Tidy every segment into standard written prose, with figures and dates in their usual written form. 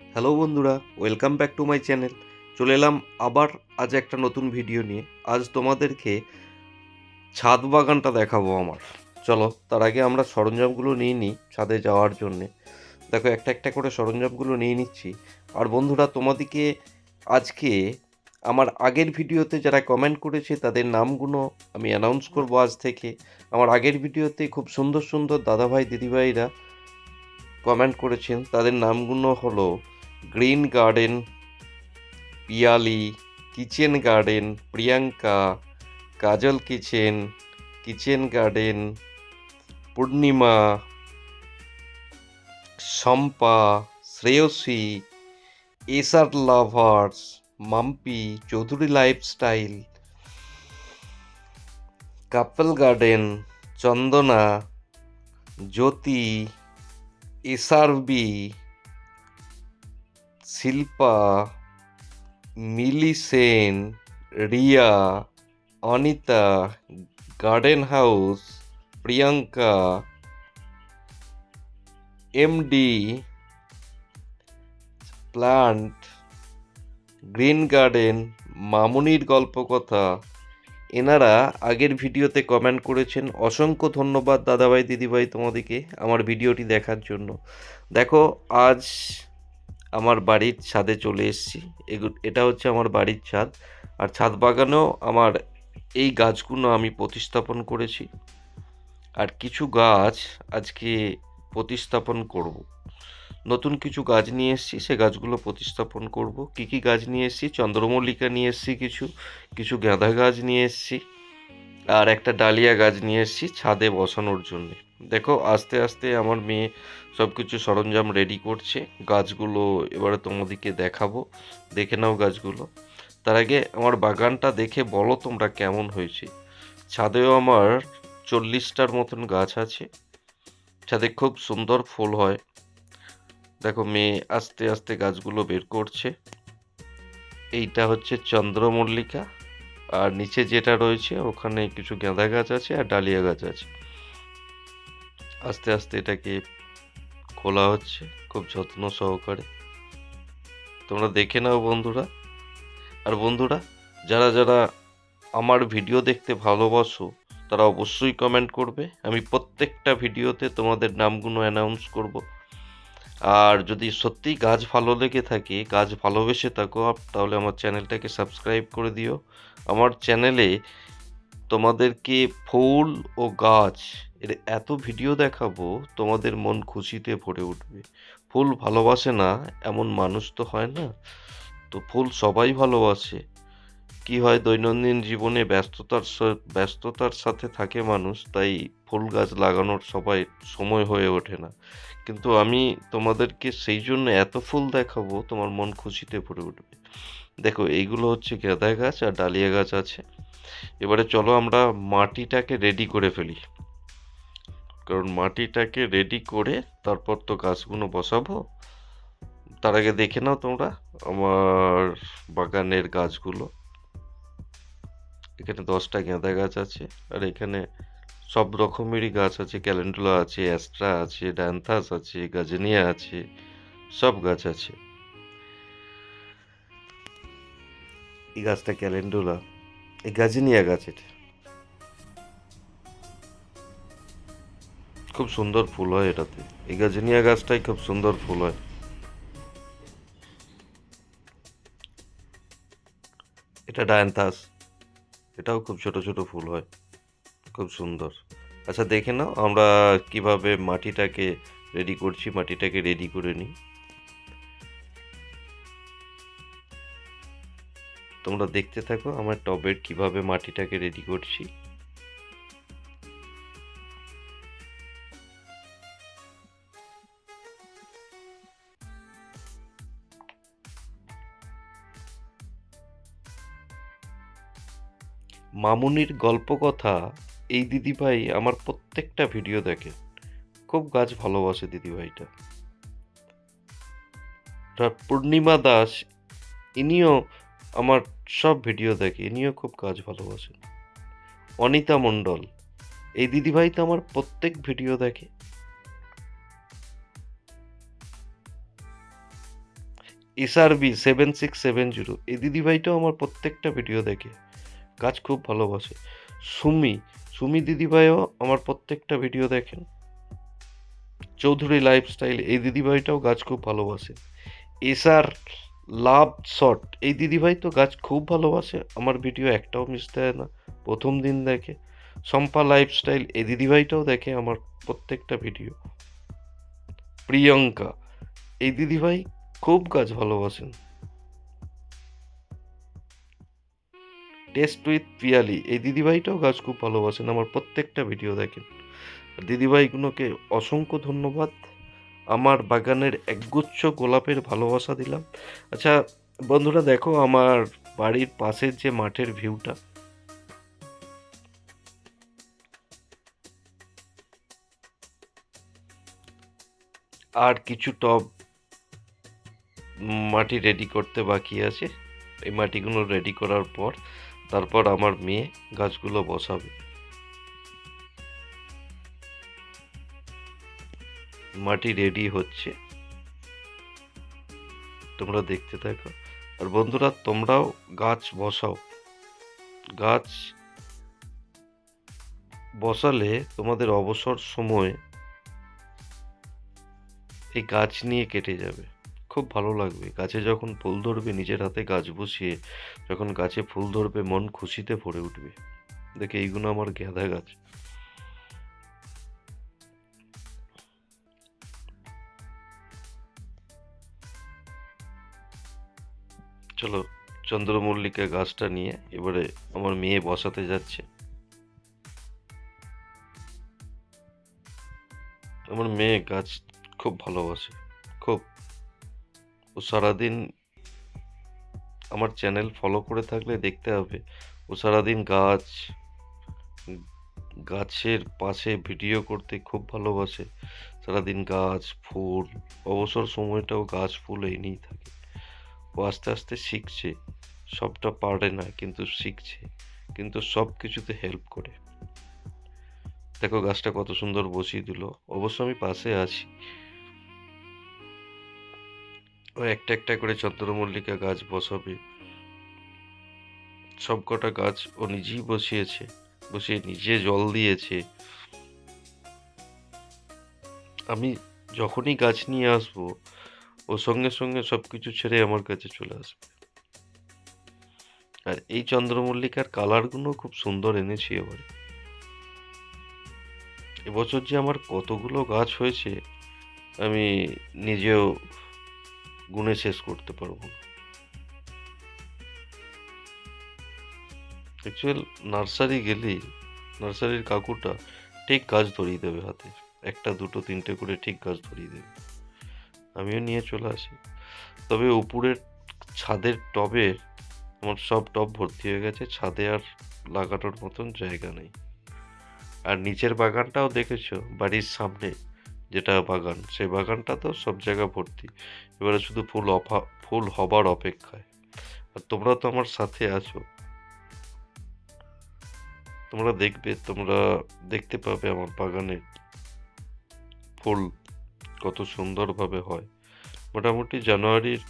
Hello বন্ধুরা, welcome back to my channel. চলে এলাম আবার আজ একটা নতুন ভিডিও নিয়ে। আজ তোমাদেরকে ছাদ বাগানটা দেখাবো আমার। চলো, তার আগে আমরা সরঞ্জামগুলো নিয়ে নিই ছাদে যাওয়ার জন্যে। দেখো, একটা একটা করে সরঞ্জামগুলো নিয়ে নিচ্ছি। আর বন্ধুরা, তোমাদেরকে আজকে আমার আগের ভিডিওতে যারা কমেন্ট করেছে তাদের নামগুলো আমি অ্যানাউন্স করবো আজ থেকে। আমার আগের ভিডিওতে খুব সুন্দর সুন্দর দাদাভাই দিদিভাইরা কমেন্ট করেছেন, তাদের নামগুলো হলো green garden Piyali, kitchen garden Priyanka, Kajol kitchen, kitchen garden Purnima, Shampa, Shreyashi, SR lovers, Mampi, Chowdhury lifestyle, couple garden, Chandana, Jyoti, SRB, Shilpa, Mili Sen, Riya, Anita, garden house, Priyanka, MD, plant, green garden, মামুনির গল্পকথা, এনারা আগের ভিডিওতে কমেন্ট করেছেন। অসংখ্য ধন্যবাদ দাদাভাই দিদিভাই তোমাদেরকে আমার ভিডিওটি দেখার জন্য। দেখো, আজ আমার বাড়ির ছাদে চলে এসেছি। এটা হচ্ছে আমার বাড়ির ছাদ। আর ছাদ বাগানেও আমার এই গাছগুলো আমি প্রতিস্থাপন করেছি। আর কিছু গাছ আজকে প্রতিস্থাপন করব। নতুন কিছু গাছ নিয়ে এসেছি, সে গাছগুলো প্রতিস্থাপন করব। কী কী গাছ নিয়ে এসেছি? চন্দ্রমল্লিকা নিয়ে এসেছি, কিছু কিছু গাঁদা গাছ নিয়ে এসেছি, আর একটা ডালিয়া গাছ নিয়ে এসেছি ছাদে বসানোর জন্য। দেখো, আস্তে আস্তে আমার মেয়ে সব কিছু সরঞ্জাম রেডি করছে। গাছগুলো এবারে তোমাদেরকে দেখাবো, দেখে নাও গাছগুলো। তার আগে আমার বাগানটা দেখে বলো তোমরা কেমন হয়েছে। ছাদেও আমার 40টার মতন গাছ আছে। ছাদে খুব সুন্দর ফুল হয়। দেখো, মেয়ে আস্তে আস্তে গাছগুলো বের করছে। এইটা হচ্ছে চন্দ্রমল্লিকা, আর নিচে যেটা রয়েছে ওখানে কিছু গাঁদা গাছ আছে আর ডালিয়া গাছ আছে। আস্তে আস্তে এটাকে খোলা হচ্ছে খুব যত্ন সহকারে। তোমরা দেখে নাও বন্ধুরা। আর বন্ধুরা, যারা যারা আমার ভিডিও দেখতে ভালোবাসো তারা অবশ্যই কমেন্ট করবে। আমি প্রত্যেকটা ভিডিওতে তোমাদের নামগুলো অ্যানাউন্স করব। আর যদি সত্যিই গাছ ভালো লেগে থাকে, গাছ ভালোবেসে থাকো, তাহলে আমার চ্যানেলটাকে সাবস্ক্রাইব করে দিও। আমার চ্যানেলে তোমাদেরকে ফুল ও গাছ এর এত ভিডিও দেখাবো, তোমাদের মন খুশিতে ভরে উঠবে। ফুল ভালোবাসে না এমন মানুষ তো হয় না। তো ফুল সবাই ভালোবাসে। কি হয়, দৈনন্দিন জীবনে ব্যস্ততার সাথে থাকে মানুষ, তাই ফুল গাছ লাগানোর সবাই সময় হয়ে ওঠে না। কিন্তু আমি তোমাদেরকে সেই জন্য এত ফুল দেখাবো, তোমার মন খুশিতে ভরে উঠবে। দেখো, এইগুলো হচ্ছে গাঁদা গাছ আর ডালিয়া গাছ আছে। এবারে চলো আমরা মাটিটাকে রেডি করে ফেলি, কারণ মাটিটাকে রেডি করে তারপর তো গাছগুলো বসাবো। তার আগে দেখে নাও তোমরা আমার বাগানের গাছগুলো। এখানে 10টা গাঁদা গাছ আছে, আর এখানে সব রকমেরই গাছ আছে। ক্যালেন্ডুলা আছে, অ্যাস্ট্রা আছে, ড্যান্থাস আছে, গাজেনিয়া আছে, সব গাছ আছে। এই গাছটা ক্যালেন্ডুলা, এই গাজেনিয়া গাছ। এটা খুব সুন্দর ফুল হয় এটাতে। এই গাজেনিয়া গাছটাই খুব সুন্দর ফুল হয়। এটা ডায়ান্থাস, এটাও খুব ছোট ছোট ফুল হয়, খুব সুন্দর। আচ্ছা, দেখে নাও আমরা কিভাবে মাটিটাকে রেডি করছি। মাটিটাকে রেডি করে নিই। তোমরা দেখতে থাকো আমার টবের কিভাবে মাটিটাকে রেডি করছি। মামুনির গল্পকথা, এই দিদিভাই আমার প্রত্যেকটা ভিডিও দেখে। খুব গাছ ভালোবাসে দিদিভাইটা। আর পূর্ণিমা দাস, ইনিও আমার সব ভিডিও দেখে, ইনিও খুব গাছ ভালোবাসেন। অনিতা মণ্ডল, এই দিদিভাই তো আমার প্রত্যেক ভিডিও দেখে। SRB7670, এই দিদিভাইটাও আমার প্রত্যেকটা ভিডিও দেখে, গাছ খুব ভালোবাসে। সুমি দিদিভাইও আমার প্রত্যেকটা ভিডিও দেখেন। চৌধুরী লাইফস্টাইল, এই দিদিভাইটাও গাছ খুব ভালোবাসে। এসআর লাভ শট, এই দিদিভাই তো গাছ খুব ভালোবাসে, আমার ভিডিও একটাও মিস দেয় না, প্রথম দিন দেখে। শম্পা লাইফস্টাইল, এই দিদিভাইটাও দেখে আমার প্রত্যেকটা ভিডিও। প্রিয়ঙ্কা, এই দিদিভাই খুব গাছ ভালোবাসেন। টেস্ট উইথ পিয়ালি, এই দিদিভাইটাও গাছ খুব ভালোবাসেন, আমার প্রত্যেকটা ভিডিও দেখেন। দিদিভাইগুলোকে অসংখ্য ধন্যবাদ, আমার বাগানের একগুচ্ছ গোলাপের ভালোবাসা দিলাম। আচ্ছা বন্ধুরা, দেখো আমার বাড়ির পাশের যে মাঠের ভিউটা, আর কিছু টব মাটি রেডি করতে বাকি আছে। এই মাটিগুলো রেডি করার পর তারপর আমার মেয়ে গাছগুলো বসাবে। মাটি রেডি হচ্ছে, তোমরা দেখতে থাকো। আর বন্ধুরা, তোমরাও গাছ বসাও। গাছ বসালে তোমাদের অবসর সময় এই গাছ নিয়ে কেটে যাবে, খুব ভালো লাগবে। গাছে যখন ফুল ধরবে, নিজের হাতে গাছ বসিয়ে যখন গাছে ফুল ধরবে, মন খুশিতে ভরে উঠবে। দেখে এইগুলো আমার গাঁদা গাছ। চলো, চন্দ্রমল্লিকা গাছটা নিয়ে এবারে আমার মেয়ে বসাতে যাচ্ছে। আমার মেয়ে গাছ খুব ভালোবাসে, খুব। ও সারাদিন আমার চ্যানেল ফলো করে থাকলে দেখতে হবে, ও সারাদিন গাছের পাশে ভিডিও করতে খুব ভালোবাসে। সারাদিন গাছ ফুল, অবসর সময়টাও গাছ ফুল এই নিয়েই থাকে। ও আস্তে আস্তে শিখছে, সবটা পারে না কিন্তু শিখছে, কিন্তু সব কিছুতে হেল্প করে। দেখো গাছটা কত সুন্দর বসিয়ে দিল, অবশ্য আমি পাশে আছি। ও একটা একটা করে চন্দ্রমল্লিকা গাছ বসাবে। সব কটা গাছ ও নিজেই বসিয়েছে, বসিয়ে নিজে জল দিয়েছে। আমি যখনই গাছ নিয়ে আসবো, ও সঙ্গে সঙ্গে সবকিছু ছেড়ে আমার কাছে চলে আসবে। আর এই চন্দ্রমল্লিকার কালারগুলো খুব সুন্দর এনেছি এবারে। এবছর যে আমার কতগুলো গাছ হয়েছে আমি নিজেও গুণে শেষ করতে পারবো না। অ্যাকচুয়াল নার্সারি গেলেই নার্সারির কাকুটা ঠিক গাছ ধরিয়ে দেবে হাতে, একটা দুটো তিনটে করে ঠিক গাছ ধরিয়ে দেবে, আমিও নিয়ে চলে আসি। তবে উপরের ছাদের টবে আমার সব টব ভর্তি হয়ে গেছে, ছাদে আর লাগানোর মতন জায়গা নেই। আর নিচের বাগানটাও দেখেছো, বাড়ির সামনে যেটা বাগান, সেই বাগানটা তো সব জায়গা ভর্তি, এবারে শুধু ফুল হবার অপেক্ষায়। আর তোমরা তো আমার সাথে আছো, তোমরা দেখতে পাবে আমার বাগানে ফুল কত সুন্দরভাবে হয়। মোটামুটি জানুয়ারির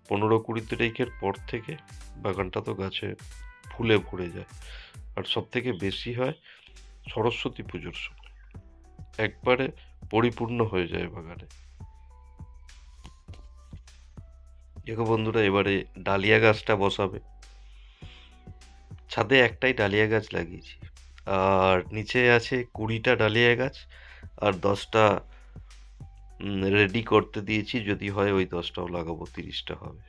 15-20 তারিখের পর থেকে বাগানটা তো গাছে ফুলে ভরে যায়। আর সব থেকে বেশি হয় সরস্বতী পুজোর সময়, একবারে পরিপূর্ণ হয়ে যায় বাগানে। দেখো বন্ধুরা, এবারে ডালিয়া গাছটা বসাবে। ছাদে একটাই ডালিয়া গাছ লাগিয়েছি, আর নিচে আছে 20টা ডালিয়া গাছ, আর 10টা রেডি করতে দিয়েছি, যদি হয় ওই 10টাও লাগাবো, 30টা হবে।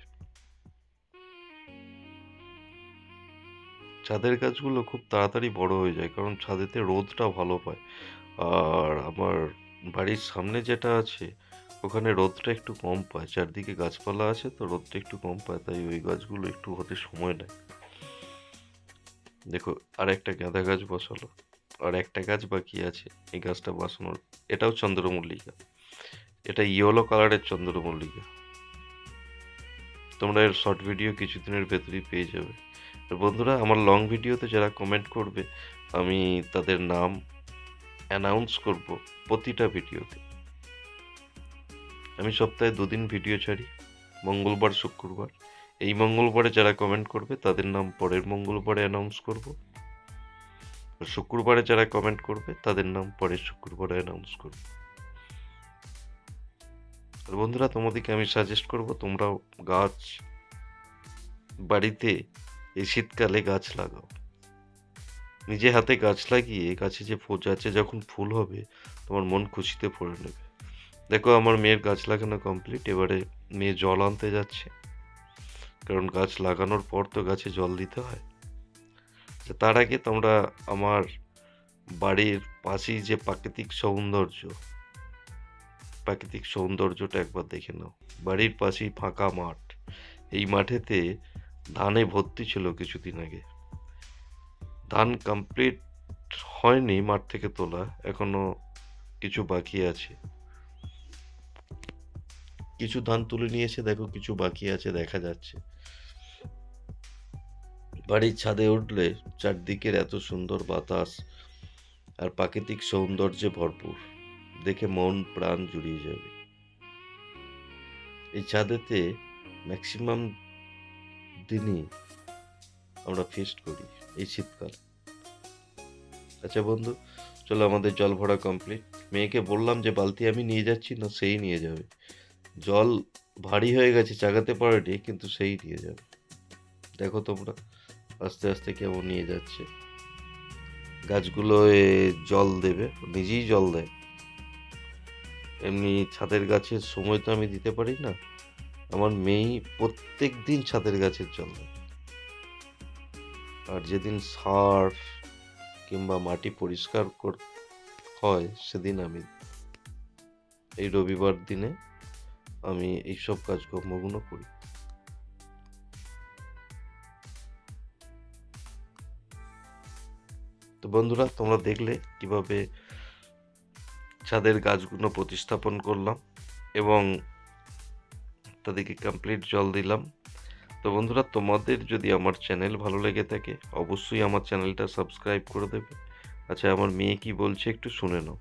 ছাদের গাছগুলো খুব তাড়াতাড়ি বড় হয়ে যায়, কারণ ছাদেতে রোদটা ভালো পায়। আর আমার বাড়ির সামনে যেটা আছে, ওখানে রোদটা একটু কম পায়, চারদিকে গাছপালা আছে তো রোদটা একটু কম পায়, তাই ওই গাছগুলো একটু হতে সময় নেয়। দেখো, আর একটা গাঁদা গাছ বসালো, আর একটা গাছ বাকি আছে এই গাছটা বসানোর। এটাও চন্দ্রমল্লিকা, এটা ইয়েলো কালারের চন্দ্রমল্লিকা। তোমরা এর শর্ট ভিডিও কিছুদিনের ভেতরেই পেয়ে যাবে। আর বন্ধুরা, আমার লং ভিডিওতে যারা কমেন্ট করবে, আমি তাদের নাম অ্যানাউন্স করব প্রতিটা ভিডিওতে। আমি সপ্তাহে 2 দিন ভিডিও ছাড়ি, মঙ্গলবার শুক্রবার। এই মঙ্গলবারে যারা কমেন্ট করবে তাদের নাম পরের মঙ্গলবারে অ্যানাউন্স করব, আর শুক্রবারে যারা কমেন্ট করবে তাদের নাম পরের শুক্রবারে অ্যানাউন্স করব। আর বন্ধুরা, তোমাদেরকে আমি সাজেস্ট করব তোমরাও গাছ বাড়িতে এই শীতকালে গাছ লাগাও। নিজে হাতে গাছ লাগিয়ে গাছে যে গাছে যখন ফুল হবে তোমার মন খুশিতে ভরে নেবে। দেখো, আমার মেয়ের গাছ লাগানো কমপ্লিট। এবারে মেয়ে জল আনতে যাচ্ছে, কারণ গাছ লাগানোর পর তো গাছে জল দিতে হয়। তার আগে তোমরা আমার বাড়ির পাশেই যে প্রাকৃতিক সৌন্দর্যটা একবার দেখে নাও। বাড়ির পাশেই ফাঁকা মাঠ, এই মাঠেতে ধানে ভর্তি ছিল কিছুদিন আগে। ধান কমপ্লিট হয়নি মাঠ থেকে তোলা, এখনো কিছু বাকি আছে। কিছু ধান তুলে নিয়েছে, দেখো কিছু বাকি আছে দেখা যাচ্ছে। বাড়ির ছাদে উঠলে চারদিকের এত সুন্দর বাতাস আর প্রাকৃতিক সৌন্দর্যে ভরপুর, দেখে মন প্রাণ জুড়িয়ে যাবে। এই ছাদেতে ম্যাক্সিমাম দিনই আমরা ফিস্ট করি এই শীতকাল। আচ্ছা বন্ধু, চলো, আমাদের জল ভরা কমপ্লিট। মেয়েকে বললাম যে বালতি আমি নিয়ে যাচ্ছি না, সেই নিয়ে যাবে। জল ভারী হয়ে গেছে, চাগাতে পারেনি, কিন্তু সেই নিয়ে যাবে। দেখো তোমরা আস্তে আস্তে কেমন নিয়ে যাচ্ছে। গাছগুলো জল দেবে, নিজেই জল দেয়। এমনি ছাদের গাছের সময় তো আমি দিতে পারি না, আমার মেয়েই প্রত্যেক দিন ছাদের গাছের জল দেয়। আর যেদিন সার কিংবা মাটি পরিষ্কার হয় সেদিন আমি, এই রবিবার দিনে আমি এইসব কাজকর্মগুলো করি। তো বন্ধুরা, তোমরা দেখলে কিভাবে ছাদের গাছগুলো প্রতিস্থাপন করলাম এবং তাদেরকে কমপ্লিট জল দিলাম। তো বন্ধুরা, তোমাদের যদি আমার চ্যানেল ভালো লেগে থাকে অবশ্যই আমার চ্যানেলটা সাবস্ক্রাইব করে দেবে। আচ্ছা, আমার মেয়ে কি বলছে একটু শুনে নাও।